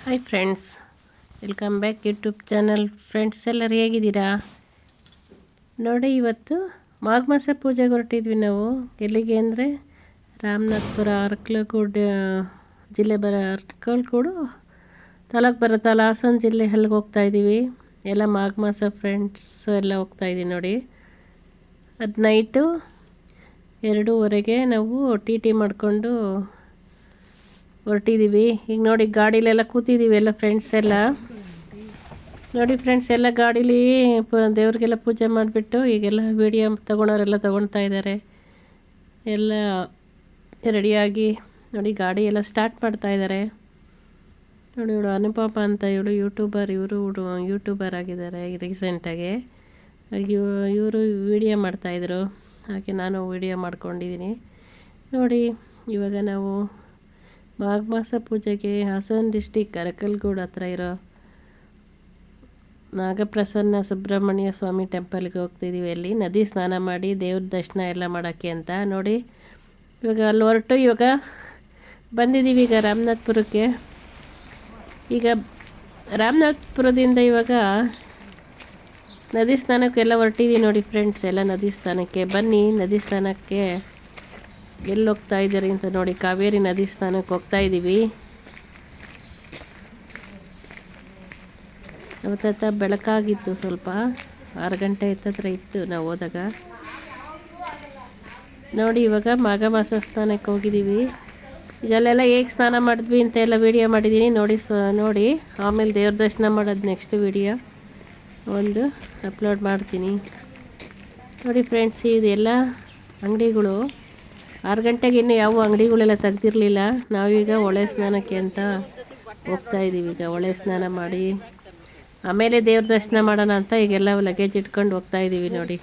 Hi friends, welcome back YouTube channel. Friends ಎಲ್ಲರೂ ಹೇಗಿದ್ದೀರಾ? ನೋಡಿ, ಇವತ್ತು ಮಾಘ ಮಾಸ ಪೂಜೆಗೆ ಹೊರಟಿದ್ವಿ ನಾವು. ಎಲ್ಲಿಗೆ ಅಂದರೆ ರಾಮನಾಥ್ಪುರ, ಅರಕಲಗೂಡು ಜಿಲ್ಲೆ ಅರಕಲಗೂಡು ತಾಲೂಕು ಬರುತ್ತಲ್ಲ, ಹಾಸನ ಜಿಲ್ಲೆ. ಅಲ್ಲಿಗೆ ಹೋಗ್ತಾಯಿದ್ದೀವಿ. ಎಲ್ಲ ಮಾಘ ಮಾಸ ಫ್ರೆಂಡ್ಸ್ ಎಲ್ಲ ಹೋಗ್ತಾಯಿದ್ದೀವಿ ನೋಡಿ. ಅದು ನೈಟು 2:30ಗೆ ನಾವು ಟಿ ಮಾಡಿಕೊಂಡು ಹೊರಟಿದ್ದೀವಿ. ಈಗ ನೋಡಿ, ಗಾಡೀಲೆಲ್ಲ ಕೂತಿದ್ದೀವಿ ಎಲ್ಲ ಫ್ರೆಂಡ್ಸ್ ಎಲ್ಲ. ನೋಡಿ ಫ್ರೆಂಡ್ಸ್, ಎಲ್ಲ ಗಾಡೀಲಿ ದೇವ್ರಿಗೆಲ್ಲ ಪೂಜೆ ಮಾಡಿಬಿಟ್ಟು ಈಗೆಲ್ಲ ವೀಡಿಯೋ ತೊಗೊಳೋರೆಲ್ಲ ತೊಗೊಳ್ತಾ ಇದ್ದಾರೆ. ಎಲ್ಲ ರೆಡಿಯಾಗಿ ನೋಡಿ ಗಾಡಿ ಎಲ್ಲ ಸ್ಟಾರ್ಟ್ ಮಾಡ್ತಾಯಿದ್ದಾರೆ. ನೋಡಿ ಇವಳು ಅನುಪಾಪ ಅಂತ, ಇವಳು ಯೂಟ್ಯೂಬರ್ ಆಗಿದ್ದಾರೆ ರೀಸೆಂಟಾಗಿ. ಇವರು ವೀಡಿಯೋ ಮಾಡ್ತಾಯಿದ್ರು, ಹಾಗೆ ನಾನು ವೀಡಿಯೋ ಮಾಡ್ಕೊಂಡಿದ್ದೀನಿ ನೋಡಿ. ಇವಾಗ ನಾವು ಮಾಘ ಮಾಸ ಪೂಜೆಗೆ ಹಾಸನ ಡಿಸ್ಟಿಕ್ ಅರಕಲಗೂಡು ಹತ್ರ ಇರೋ ನಾಗಪ್ರಸನ್ನ ಸುಬ್ರಹ್ಮಣ್ಯ ಸ್ವಾಮಿ ಟೆಂಪಲ್ಗೆ ಹೋಗ್ತಿದ್ದೀವಿ. ಅಲ್ಲಿ ನದಿ ಸ್ನಾನ ಮಾಡಿ ದೇವ್ರ ದರ್ಶನ ಎಲ್ಲ ಮಾಡೋಕ್ಕೆ ಅಂತ ನೋಡಿ. ಇವಾಗ ಅಲ್ಲಿ ಹೊರಟು ಇವಾಗ ಬಂದಿದ್ದೀವಿ ಈಗ ರಾಮನಾಥ್ಪುರಕ್ಕೆ. ಈಗ ರಾಮನಾಥ್ಪುರದಿಂದ ಇವಾಗ ನದಿ ಸ್ನಾನಕ್ಕೆಲ್ಲ ಹೊರಟಿದ್ದೀವಿ ನೋಡಿ ಫ್ರೆಂಡ್ಸ್. ಎಲ್ಲ ನದಿ ಸ್ನಾನಕ್ಕೆ ಬನ್ನಿ. ನದಿ ಸ್ನಾನಕ್ಕೆ ಎಲ್ಲಿ ಹೋಗ್ತಾ ಇದ್ದೀರಿ ಅಂತ ನೋಡಿ, ಕಾವೇರಿ ನದಿ ಸ್ನಾನಕ್ಕೆ ಹೋಗ್ತಾ ಇದ್ದೀವಿ. ಅವತ್ತ ಬೆಳಕಾಗಿತ್ತು, ಸ್ವಲ್ಪ 6 ಗಂಟೆ ಹತ್ರ ಇತ್ತು ನಾವು ಹೋದಾಗ ನೋಡಿ. ಇವಾಗ ಮಾಘ ಮಾಸ ಸ್ನಾನಕ್ಕೆ ಹೋಗಿದ್ದೀವಿ. ಈಗ ಅಲ್ಲೆಲ್ಲ ಹೇಗೆ ಸ್ನಾನ ಮಾಡಿದ್ವಿ ಅಂತ ಎಲ್ಲ ವೀಡಿಯೋ ಮಾಡಿದ್ದೀನಿ ನೋಡಿ. ಆಮೇಲೆ ದೇವ್ರ ದರ್ಶನ ಮಾಡೋದು ನೆಕ್ಸ್ಟ್ ವೀಡಿಯೋ ಒಂದು ಅಪ್ಲೋಡ್ ಮಾಡ್ತೀನಿ ನೋಡಿ ಫ್ರೆಂಡ್ಸ್. ಇದೆಲ್ಲ ಅಂಗಡಿಗಳು 6 ಗಂಟೆಗೆ ಇನ್ನೂ ಯಾವ ಅಂಗಡಿಗಳೆಲ್ಲ ತೆಗ್ದಿರಲಿಲ್ಲ. ನಾವೀಗ ಹೊಳೆ ಸ್ನಾನಕ್ಕೆ ಅಂತ ಹೋಗ್ತಾಯಿದ್ದೀವಿ. ಈಗ ಹೊಳೆ ಸ್ನಾನ ಮಾಡಿ ಆಮೇಲೆ ದೇವ್ರ ದರ್ಶನ ಮಾಡೋಣ ಅಂತ ಈಗೆಲ್ಲ ಲಗೇಜ್ ಇಟ್ಕೊಂಡು ಹೋಗ್ತಾಯಿದ್ದೀವಿ ನೋಡಿ.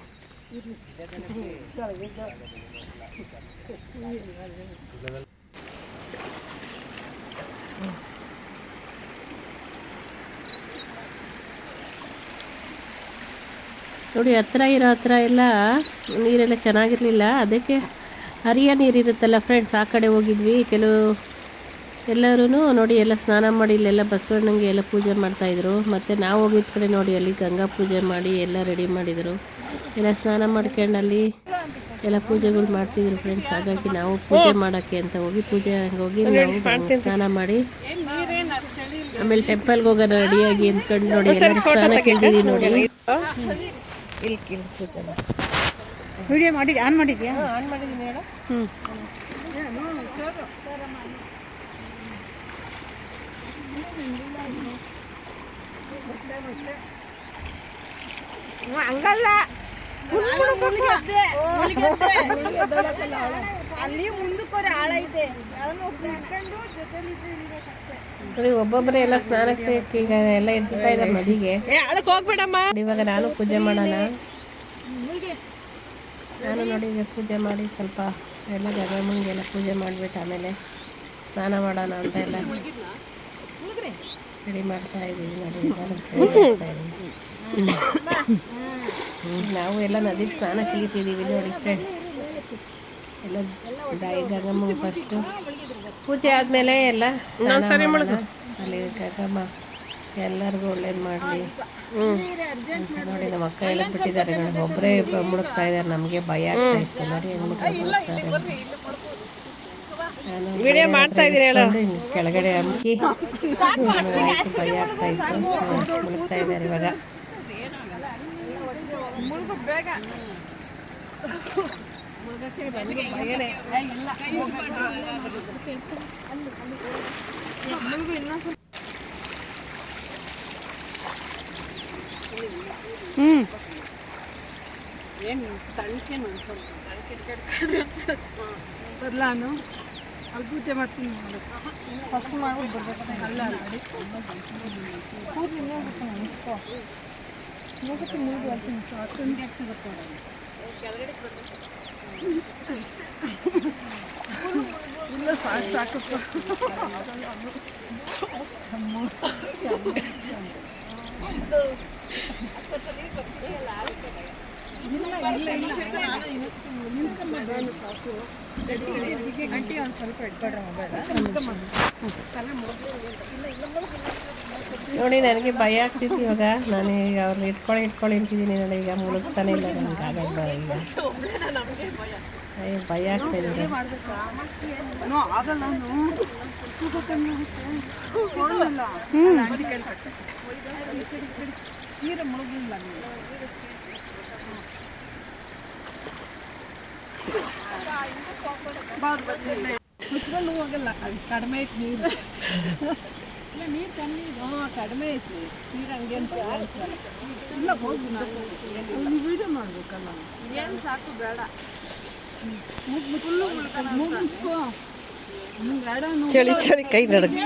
ನೋಡಿ, ಹತ್ರ ಎಲ್ಲ ನೀರೆಲ್ಲ ಚೆನ್ನಾಗಿರಲಿಲ್ಲ. ಅದಕ್ಕೆ ಹರಿಯ ನೀರಿರುತ್ತಲ್ಲ ಫ್ರೆಂಡ್ಸ್, ಆ ಕಡೆ ಹೋಗಿದ್ವಿ. ಎಲ್ಲರೂ ನೋಡಿ ಎಲ್ಲ ಸ್ನಾನ ಮಾಡಿ ಇಲ್ಲೆಲ್ಲ ಬಸವಣ್ಣಂಗೆ ಎಲ್ಲ ಪೂಜೆ ಮಾಡ್ತಾಯಿದ್ರು. ಮತ್ತು ನಾವು ಹೋಗಿದ್ದ ಕಡೆ ನೋಡಿ ಅಲ್ಲಿ ಗಂಗಾ ಪೂಜೆ ಮಾಡಿ ಎಲ್ಲ ರೆಡಿ ಮಾಡಿದರು. ಎಲ್ಲ ಸ್ನಾನ ಮಾಡ್ಕೊಂಡು ಅಲ್ಲಿ ಎಲ್ಲ ಪೂಜೆಗಳು ಮಾಡ್ತಿದ್ರು ಫ್ರೆಂಡ್ಸ್. ಹಾಗಾಗಿ ನಾವು ಪೂಜೆ ಮಾಡೋಕ್ಕೆ ಅಂತ ಹೋಗಿ ನಾವು ಸ್ನಾನ ಮಾಡಿ ಆಮೇಲೆ ಟೆಂಪಲ್ಗೆ ಹೋಗೋಣ ರೆಡಿಯಾಗಿ ಅಂದ್ಕೊಂಡು ನೋಡಿ ಎಲ್ಲ ಸ್ನಾನ ಕೇಳಿದ್ದೀವಿ ನೋಡಿ. ವಿಡಿಯೋ ಮಾಡಿ ಆನ್ ಮಾಡಿದ್ಯಾ? ಆನ್ ಮಾಡಿದ್ದೀನಿ ಹೇಳು. ಹಂಗಲ್ಲ, ಅಲ್ಲಿ ಮುಂದಕ್ಕೆ ಆಳ ಐತೆ. ಒಬ್ಬೊಬ್ಬರೇ ಎಲ್ಲ ಸ್ನಾನಕ್ಕೆ ಈಗ ಎಲ್ಲ ಎದ್ತಾ ಇದ್ದಾರೆ ನದಿಗೆ. ಹೋಗ್ಬೇಡಮ್ಮ. ಇವಾಗ ನಾನು ಪೂಜೆ ಮಾಡೋಣ. ನಾನು ನೋಡಿ ಈಗ ಪೂಜೆ ಮಾಡಿ ಸ್ವಲ್ಪ ಎಲ್ಲ ಗಂಗಮ್ಮಂಗೆಲ್ಲ ಪೂಜೆ ಮಾಡಿಬಿಟ್ಟು ಆಮೇಲೆ ಸ್ನಾನ ಮಾಡೋಣ ಅಂತ ಎಲ್ಲ ರೆಡಿ ಮಾಡ್ತಾ ಇದ್ದೀವಿ ನೋಡಿ. ನಾವು ಎಲ್ಲ ನದಿಗೆ ಸ್ನಾನ ಕಲಿತಿದ್ದೀವಿ ನೋಡಿ ಫ್ರೆಂಡ್ಸ್. ಎಲ್ಲ ಗಂಗಮ್ಮಗೆ ಫಸ್ಟು ಪೂಜೆ ಆದಮೇಲೆ ಎಲ್ಲ ಸ್ನಾನ ಮಾಡೋಣ. ಅಲ್ಲಿ ಗಂಗಮ್ಮ ಎಲ್ಲರಿಗೂ ಒಳ್ಳೇದು ಮಾಡಲಿ ನೋಡಿ. ನಮ್ಮ ಅಕ್ಕ ಎಲ್ಲ ಬಿಟ್ಟಿದ್ದಾರೆ, ಒಬ್ಬರೇ ಮುಳುಗ್ತಾ ಇದ್ದಾರೆ. ನಮಗೆ ಭಯ ಆಗ್ತಾ ಇತ್ತು ನೋಡಿ, ವಿಡಿಯೋ ಮಾಡ್ತಾ ಇದ್ದೀನಿ ಕೆಳಗಡೆ ಅಮ್ಮಿ ಭಯ ಆಗ್ತಾ ಇತ್ತು. ಮುಳುಗ್ತಾ ಇದ್ದಾರೆ ಇವಾಗ. ಏನು ತಣ್ಕೇನು ಬರ್ಲಾನು ಅಲ್ಲಿ ಪೂಜೆ ಮಾಡ್ತೀನಿ. ಫಸ್ಟ್ ಮಾಡಿ ಬರ್ಬೇಕು ಅಲ್ಲ ಆಲ್ರೆಡಿ ಕೂದಲು ಇನ್ನೇನು ಗೊತ್ತ ಅನಿಸ್ಕೋ. ಇನ್ನೊಂದ್ಸತಿ ಮುಗಿದು ಬರ್ತೀನಿ. ಅಷ್ಟೊಂದು ಗ್ಯಾಪ್ ಸಿಗುತ್ತೆ ಇಲ್ಲ, ಸಾಕಪ್ಪ. ಆಂಟಿ ಒಂದು ಸ್ವಲ್ಪ ಇಟ್ಕೊಡ್ರೆ ಮೊಬೈಲ್ ನೋಡಿ ನನಗೆ ಭಯ ಆಗ್ತಿತ್ತು ಇವಾಗ. ನಾನು ಈಗ ಅವ್ರನ್ನ ಇಟ್ಕೊಳ್ಳಿ ಅಂತಿದ್ದೀನಿ ನೋಡಿ. ಈಗ ಮುಳುಗ್ತಾನೆ ಇಲ್ಲ ನನಗೆ ಆಗಲ್ಲ ಈಗ. ಭಯ ಆಗ್ತಾಯಿದೆ. ಆಗಲ್ಲ ಸೀರೆ ಮುಳುಗಿಲ್ಲ ಹೋಗಲ್ಲ, ಕಡಿಮೆ ಐತಿ ನೀರು. ಇಲ್ಲ ನೀರು ಕಮ್ಮಿ, ಕಡಿಮೆ ಐತಿ ನೀರು. ಹಂಗೆ ಅಂತ ಇಲ್ಲ ಹೋಗಿ ವಿಡಿಯೋ ಮಾಡ್ಬೇಕಲ್ಲ. ಏನು ಸಾಕು ಬೇಡ, ಚಳಿ ಚಳಿ ಕೈ ನಡುತ್ತೆ.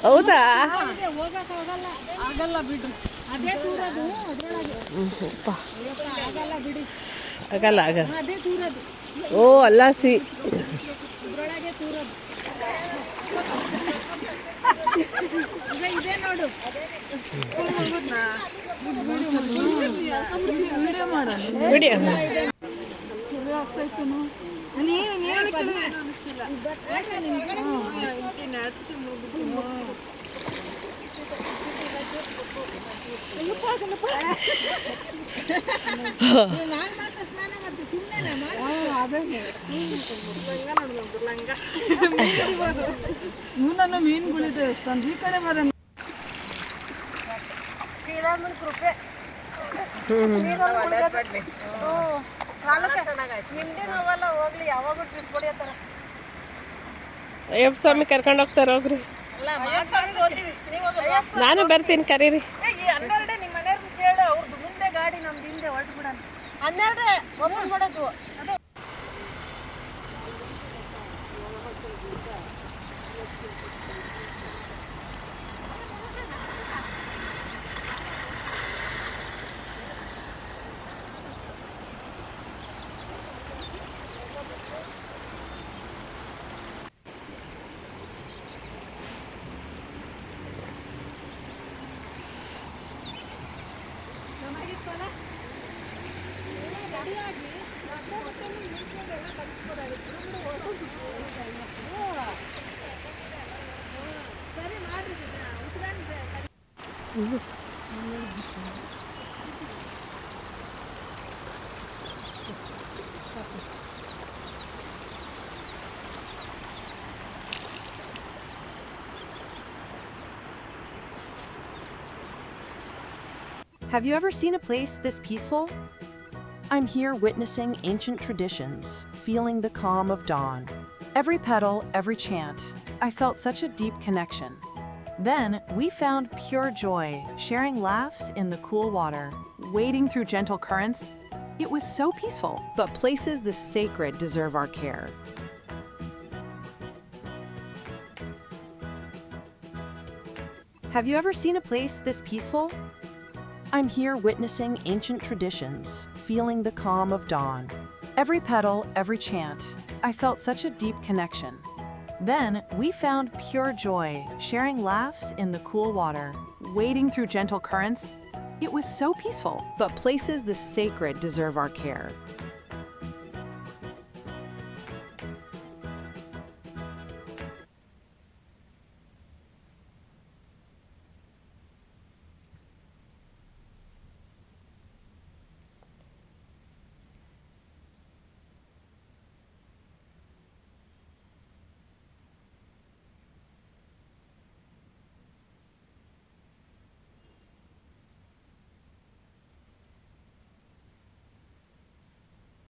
ಹೌದಾ? ಆಗಲ್ಲ ಬಿಡ್ರಿ, ಅದೇ ತೂರದು ಆಗಲ್ಲ ಆಗಲ್ಲ. ಅದೇ ತೂರದು. ಓ ಅಲ್ಲಾಸಿ. ಇದ್ರೊಳಗೆ ತೂರದು. ಇದೇ ನೋಡು. ವಿಡಿಯೋ ಮಾಡೋಣ. ವಿಡಿಯೋ ಇವನನ್ನು ಮೀನುಗಳಿದೆ ಎಷ್ಟೊಂದು ಈ ಕಡೆ ಬರೋಣ. ಕೃಪೆ ನಿಮ್ದೇ ನೋವಲ್ಲ, ಹೋಗ್ಲಿ ಯಾವಾಗ ಟ್ರಿಪ್ ಹೊಡಿಯತ್ತಾರ. ಅಯ್ಯಪ್ಪ ಸ್ವಾಮಿ ಕರ್ಕೊಂಡು ಹೋಗ್ತಾರೆ ಹೋಗ್ರಿ. ನಾನು ಬರ್ತೀನಿ, ಕರೀರಿ. 12 ನಿಮ್ಮ ಮನೆಯವ್ರನ್ನ ಕೇಳು, ಅವ್ರದ್ದು ಮುಂದೆ ಗಾಡಿ, ನಮ್ದು ಹಿಂದೆ ಹೊರಟು ಬಿಡೋಣ. 12 ಓಪನ್ ಮಾಡೋದು. Have you ever seen a place this peaceful? I'm here witnessing ancient traditions, feeling the calm of dawn. Every petal, every chant, I felt such a deep connection. Then we found pure joy, sharing laughs in the cool water, wading through gentle currents. It was so peaceful, but places this sacred deserve our care. Have you ever seen a place this peaceful? I'm here witnessing ancient traditions, feeling the calm of dawn. Every petal, every chant, I felt such a deep connection. Then we found pure joy, sharing laughs in the cool water, wading through gentle currents. It was so peaceful, but places this sacred deserve our care.